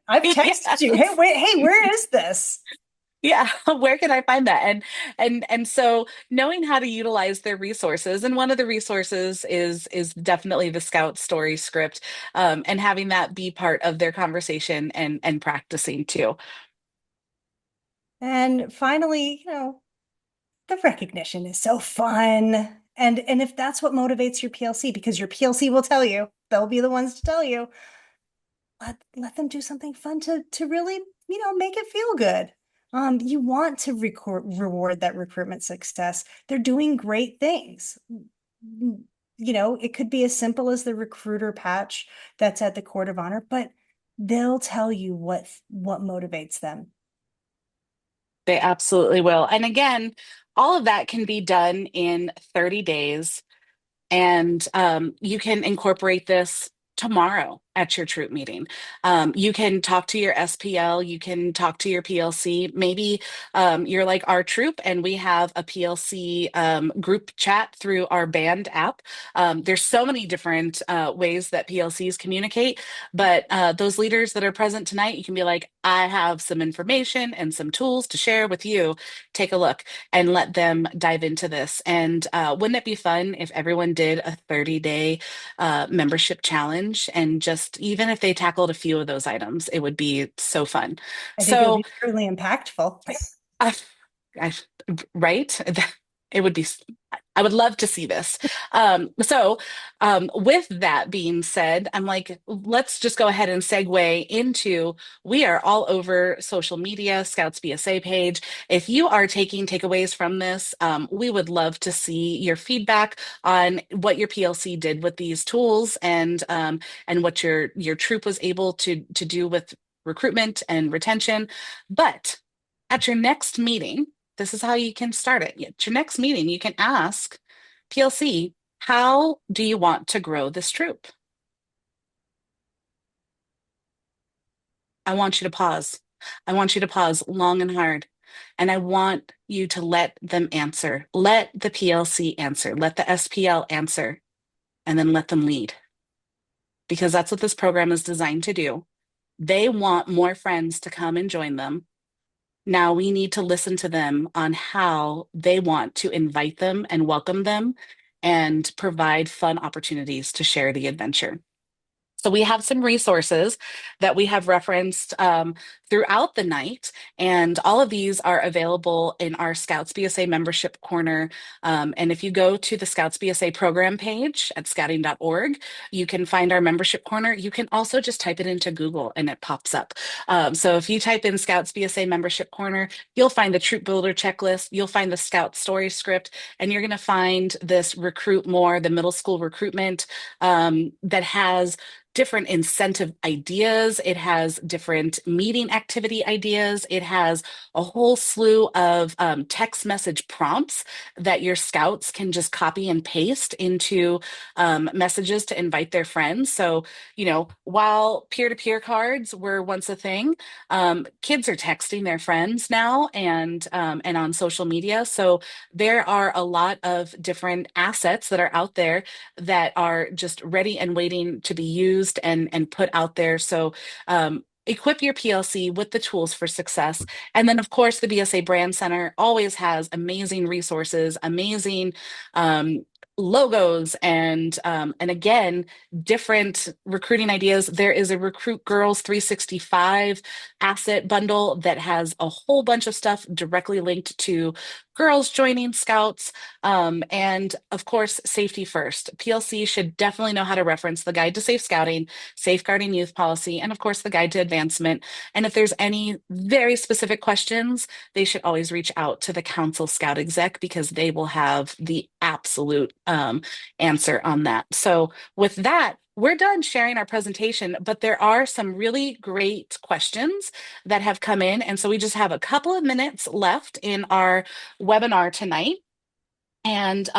I've texted you. Hey, yes. wait, hey, where is this? Yeah, where can I find that? And so knowing how to utilize their resources, and one of the resources is definitely the Scout story script, and having that be part of their conversation and practicing too. And finally, the recognition is so fun. And if that's what motivates your PLC, because your PLC will tell you, they'll be the ones to tell you, let them do something fun to really, make it feel good. You want to reward that recruitment success. They're doing great things. It could be as simple as the recruiter patch that's at the court of honor, but they'll tell you what motivates them. They absolutely will. And again, all of that can be done in 30 days. And you can incorporate this tomorrow at your troop meeting. You can talk to your SPL, you can talk to your PLC. Maybe you're like our troop and we have a PLC group chat through our band app. There's so many different ways that PLCs communicate, but those leaders that are present tonight, you can be like, I have some information and some tools to share with you. Take a look and let them dive into this. And wouldn't it be fun if everyone did a 30-day membership challenge? And just even if they tackled a few of those items, it would be so fun. I think it would So, be truly impactful. uh, I, right? It would be, I would love to see this. With that being said, I'm like, let's just go ahead and segue into we are all over social media, Scouts BSA page. If you are taking takeaways from this, we would love to see your feedback on what your PLC did with these tools and what your troop was able to do with recruitment and retention. But at your next meeting, this is how you can start it. At your next meeting, you can ask PLC, how do you want to grow this troop? I want you to pause. I want you to pause long and hard. And I want you to let them answer. Let the PLC answer. Let the SPL answer. And then let them lead. Because that's what this program is designed to do. They want more friends to come and join them. Now we need to listen to them on how they want to invite them and welcome them and provide fun opportunities to share the adventure. So we have some resources that we have referenced throughout the night, and all of these are available in our Scouts BSA membership corner. And if you go to the Scouts BSA program page at scouting.org, you can find our membership corner. You can also just type it into Google and it pops up. So if you type in Scouts BSA membership corner, you'll find the Troop Builder checklist, you'll find the Scout story script, and you're going to find this Recruit More, the middle school recruitment that has different incentive ideas. It has different meeting activity ideas. It has a whole slew of text message prompts that your scouts can just copy and paste into messages to invite their friends. So, while peer-to-peer cards were once a thing, kids are texting their friends now and on social media. So there are a lot of different assets that are out there that are just ready and waiting to be used and put out there. So equip your PLC with the tools for success. And then, of course, the BSA Brand Center always has amazing resources, amazing logos, and again, different recruiting ideas. There is a Recruit Girls 365 asset bundle that has a whole bunch of stuff directly linked to girls joining Scouts. And of course, safety first. PLC should definitely know how to reference the Guide to Safe Scouting, Safeguarding Youth Policy, and of course, the Guide to Advancement. And if there's any very specific questions, they should always reach out to the Council Scout Exec because they will have the absolute answer on that. So, with that, we're done sharing our presentation, but there are some really great questions that have come in. And so we just have a couple of minutes left in our webinar tonight. And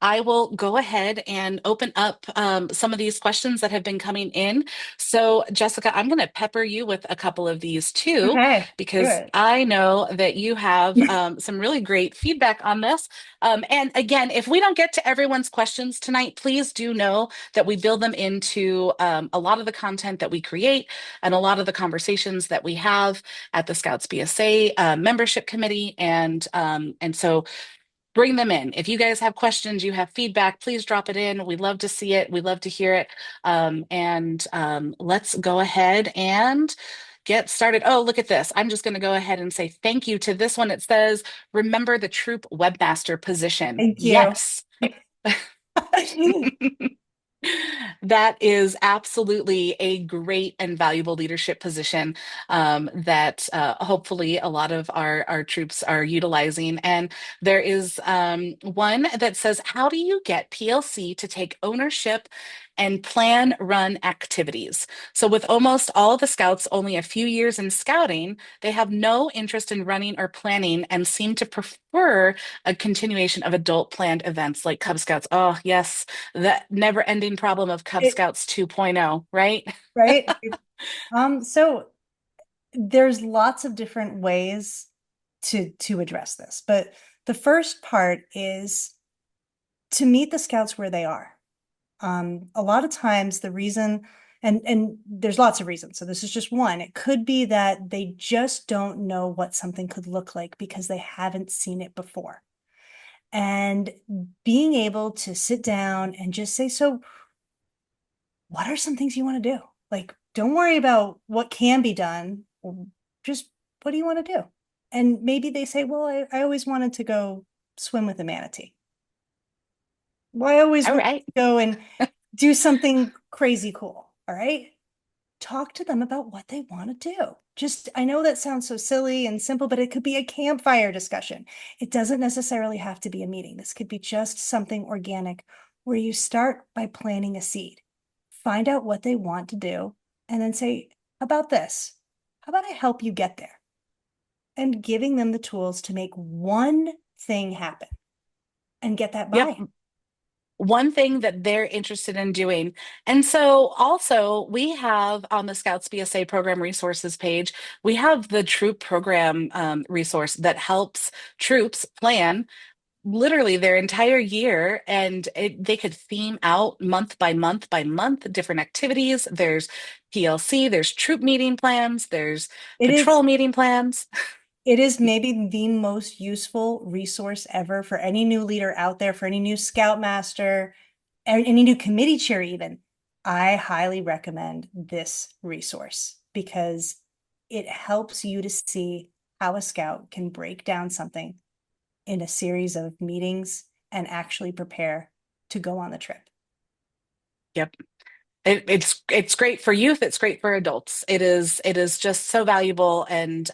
I will go ahead and open up some of these questions that have been coming in. So, Jessica, I'm going to pepper you with a couple of these too, Okay, do because it. I know that you have some really great feedback on this. And again, if we don't get to everyone's questions tonight, please do know that we build them into a lot of the content that we create and a lot of the conversations that we have at the Scouts BSA membership committee. And so bring them in. If you guys have questions, you have feedback, please drop it in. We love to see it. We love to hear it. And let's go ahead and get started. Oh, look at this. I'm just going to go ahead and say thank you to this one. It says, remember the troop webmaster position. Thank you. Yes. That is absolutely a great and valuable leadership position that hopefully a lot of our troops are utilizing. And there is one that says, how do you get PLC to take ownership and plan run activities? So, with almost all of the scouts only a few years in scouting, they have no interest in running or planning and seem to prefer a continuation of adult planned events like Cub Scouts. Oh, yes, that never-ending problem of Cub It, Scouts 2.0, right? right? So there's lots of different ways to address this, but the first part is to meet the scouts where they are. A lot of times the reason, and there's lots of reasons, so this is just one. It could be that they just don't know what something could look like because they haven't seen it before. And being able to sit down and just say, so what are some things you want to do? Like, don't worry about what can be done. Just what do you want to do? And maybe they say, well, I always wanted to go swim with a manatee. Well, I always All want right. to go and do something crazy cool. All right. Talk to them about what they want to do. Just, I know that sounds so silly and simple, but it could be a campfire discussion. It doesn't necessarily have to be a meeting. This could be just something organic where you start by planting a seed, find out what they want to do, and then say, how about this? How about I help you get there? And giving them the tools to make one thing happen and get that Yep. buy. One thing that they're interested in doing. And so also we have on the Scouts BSA program resources page, we have the troop program resource that helps troops plan literally their entire year, and they could theme out month by month by month different activities. There's PLC, there's troop meeting plans, there's It is patrol meeting plans. It is maybe the most useful resource ever for any new leader out there, for any new scoutmaster, any new committee chair, even. I highly recommend this resource because it helps you to see how a scout can break down something in a series of meetings and actually prepare to go on the trip. Yep. It's great for youth. It's great for adults. It is just so valuable, and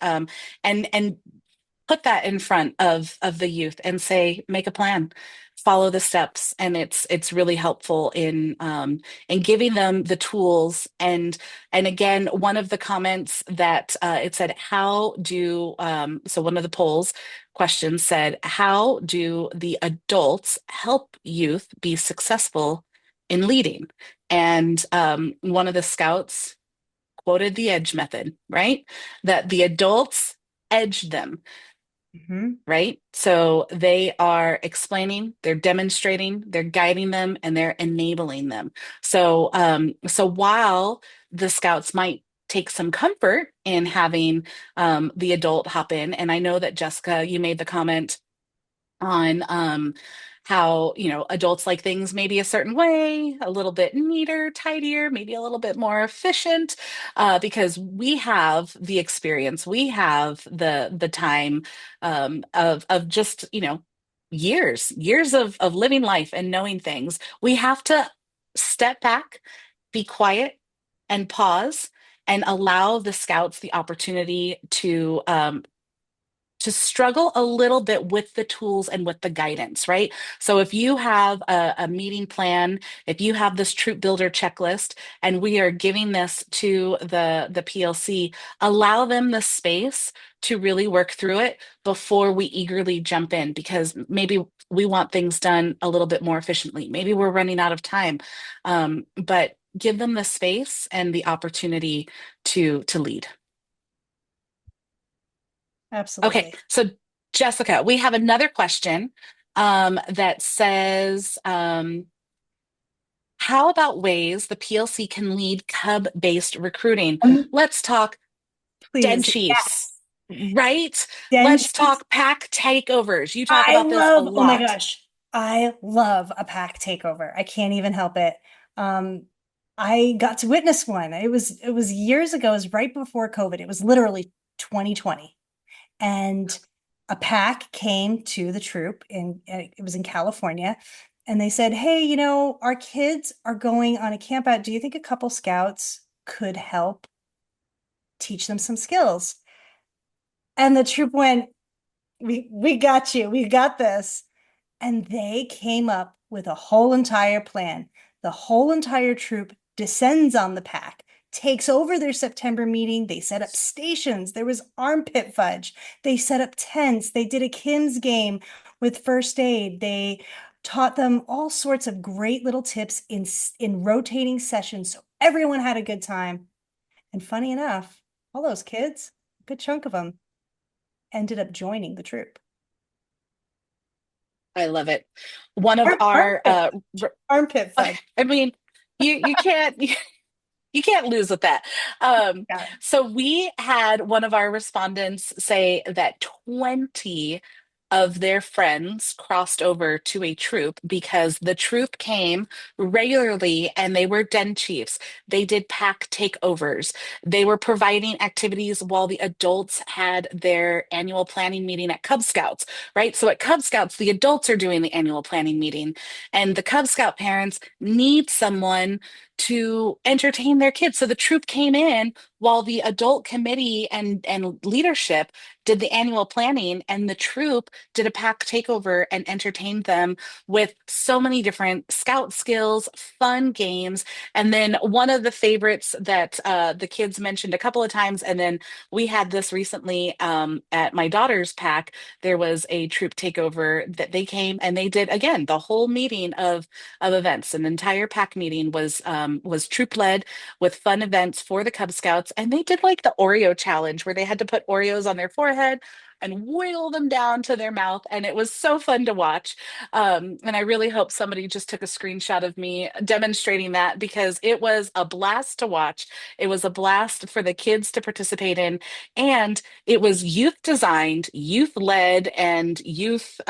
put that in front of the youth and say, make a plan, follow the steps, and it's really helpful in giving them the tools. And again, one of the comments that it said, how do so one of the polls questions said, how do the adults help youth be successful in leading? And one of the scouts quoted the edge method, right? That the adults edge them, Mhm. right? So they are explaining, they're demonstrating, they're guiding them, and they're enabling them. So while the scouts might take some comfort in having the adult hop in, and I know that Jessica, you made the comment on how adults like things maybe a certain way, a little bit neater, tidier, maybe a little bit more efficient, because we have the experience, we have the time of just years of living life and knowing things. We have to step back, be quiet, and pause. And allow the scouts the opportunity to struggle a little bit with the tools and with the guidance, right? So if you have a meeting plan, if you have this troop builder checklist, and we are giving this to the PLC, allow them the space to really work through it before we eagerly jump in, because maybe we want things done a little bit more efficiently. Maybe we're running out of time, but give them the space and the opportunity to lead. Okay, Absolutely. so Jessica, we have another question that says, how about ways the PLC can lead Cub-based recruiting? Let's talk Den Please. Chiefs, Yes. right? Den Let's Chiefs. talk pack takeovers. You talk I about this a love, oh my lot. gosh, I love a pack takeover. I can't even help it. Um, I got to witness one. It was years ago. It was right before COVID. It was literally 2020. And a pack came to the troop it was in California. And they said, "Hey, our kids are going on a camp out. Do you think a couple scouts could help teach them some skills?" And the troop went, we got you. We got this. And they came up with a whole entire plan. The whole entire troop descends on the pack, takes over their September meeting. They set up stations. There was armpit fudge. They set up tents. They did a Kim's game with first aid. They taught them all sorts of great little tips in rotating sessions. So everyone had a good time. And funny enough, all those kids, a good chunk of them, ended up joining the troop. I love it. One of our, Armpit, armpit fudge. I mean, you can't you can't lose with that. Um, Yeah. so we had one of our respondents say that 20 of their friends crossed over to a troop because the troop came regularly and they were den chiefs. They did pack takeovers. They were providing activities while the adults had their annual planning meeting at Cub Scouts, right? So at Cub Scouts, the adults are doing the annual planning meeting, and the Cub Scout parents need someone to entertain their kids. So the troop came in while the adult committee and leadership did the annual planning, and the troop did a pack takeover and entertained them with so many different scout skills, fun games. And then one of the favorites that the kids mentioned a couple of times, and then we had this recently at my daughter's pack, there was a troop takeover that they came and they did again the whole meeting of events. An entire pack meeting was troop led with fun events for the Cub Scouts, and they did like the Oreo challenge where they had to put Oreos on their forehead and wiggle them down to their mouth, and it was so fun to watch. And I really hope somebody just took a screenshot of me demonstrating that because it was a blast to watch. It was a blast for the kids to participate in, and it was youth designed, youth led, and youth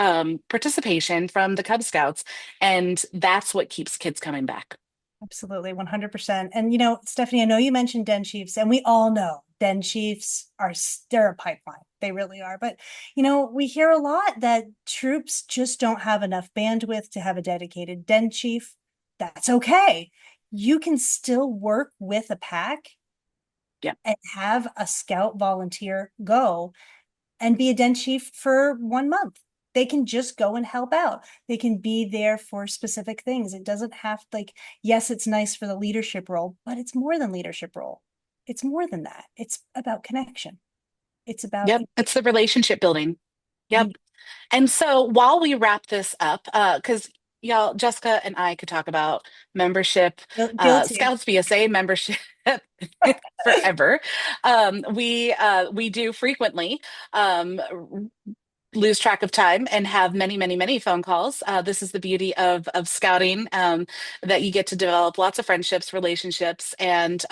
participation from the Cub Scouts. And that's what keeps kids coming back. Absolutely, 100%. And Stephanie, I know you mentioned Den Chiefs, and we all know Den Chiefs are they're a pipeline. They really are. But we hear a lot that troops just don't have enough bandwidth to have a dedicated Den Chief. That's okay. You can still work with a pack Yeah. and have a scout volunteer go and be a den chief for 1 month. They can just go and help out. They can be there for specific things. It doesn't have like, yes, it's nice for the leadership role, but it's more than leadership role. It's more than that. It's about connection. It's about Yep. It's the relationship building. you Yep. And so while we wrap this up, because y'all, Jessica and I could talk about membership, guilty. Scouts BSA membership forever. We do frequently lose track of time and have many, many, many phone calls. This is the beauty of scouting, that you get to develop lots of friendships, relationships, and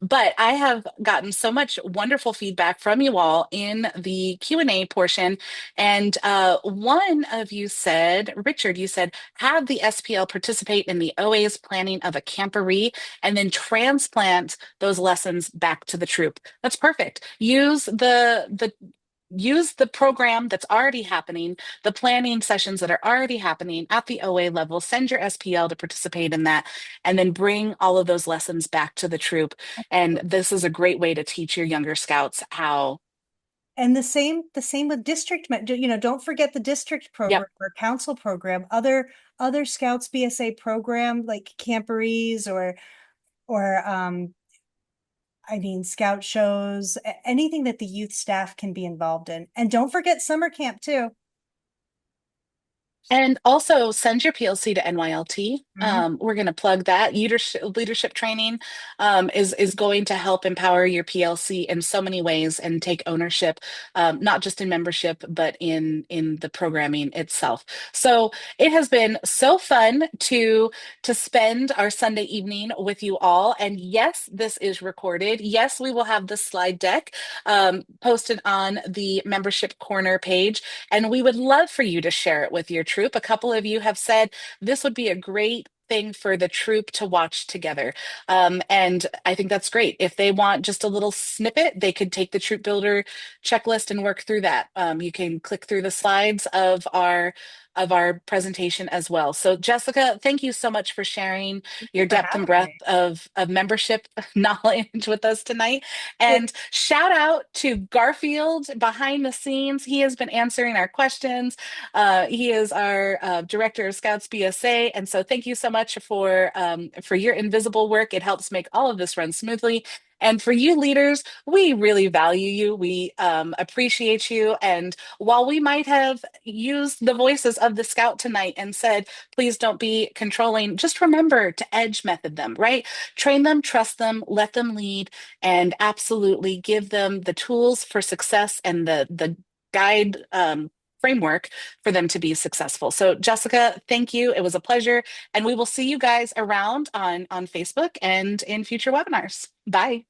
but I have gotten so much wonderful feedback from you all in the Q&A portion. And one of you said, Richard, you said, have the SPL participate in the OA's planning of a camporee and then transplant those lessons back to the troop. That's perfect. Use the program that's already happening, the planning sessions that are already happening at the OA level, send your SPL to participate in that, and then bring all of those lessons back to the troop. And this is a great way to teach your younger scouts how. And the same with district, don't forget the district Yep. program or council program, other Scouts BSA program like camporees or I mean, scout shows, anything that the youth staff can be involved in. And don't forget summer camp too. And also send your PLC to NYLT. Mhm. We're going to plug that. Leadership training is going to help empower your PLC in so many ways and take ownership, not just in membership, but in the programming itself. So it has been so fun to spend our Sunday evening with you all. And yes, this is recorded. Yes, we will have the slide deck posted on the membership corner page. And we would love for you to share it with your troop. A couple of you have said this would be a great thing for the troop to watch together. And I think that's great. If they want just a little snippet, they could take the troop builder checklist and work through that. You can click through the slides of our presentation as well. So Jessica, thank you so much for sharing Thank you your for depth and having breadth me. of membership knowledge with us tonight. And shout out to Garfield behind the scenes. He has been answering our questions. He is our director of Scouts BSA, and so thank you so much for your invisible work. It helps make all of this run smoothly. And for you leaders, we really value you. We appreciate you. And while we might have used the voices of the Scout tonight and said, please don't be controlling, just remember to edge method them, right? Train them, trust them, let them lead, and absolutely give them the tools for success and the guide framework for them to be successful. So Jessica, thank you. It was a pleasure. And we will see you guys around on Facebook and in future webinars. Bye.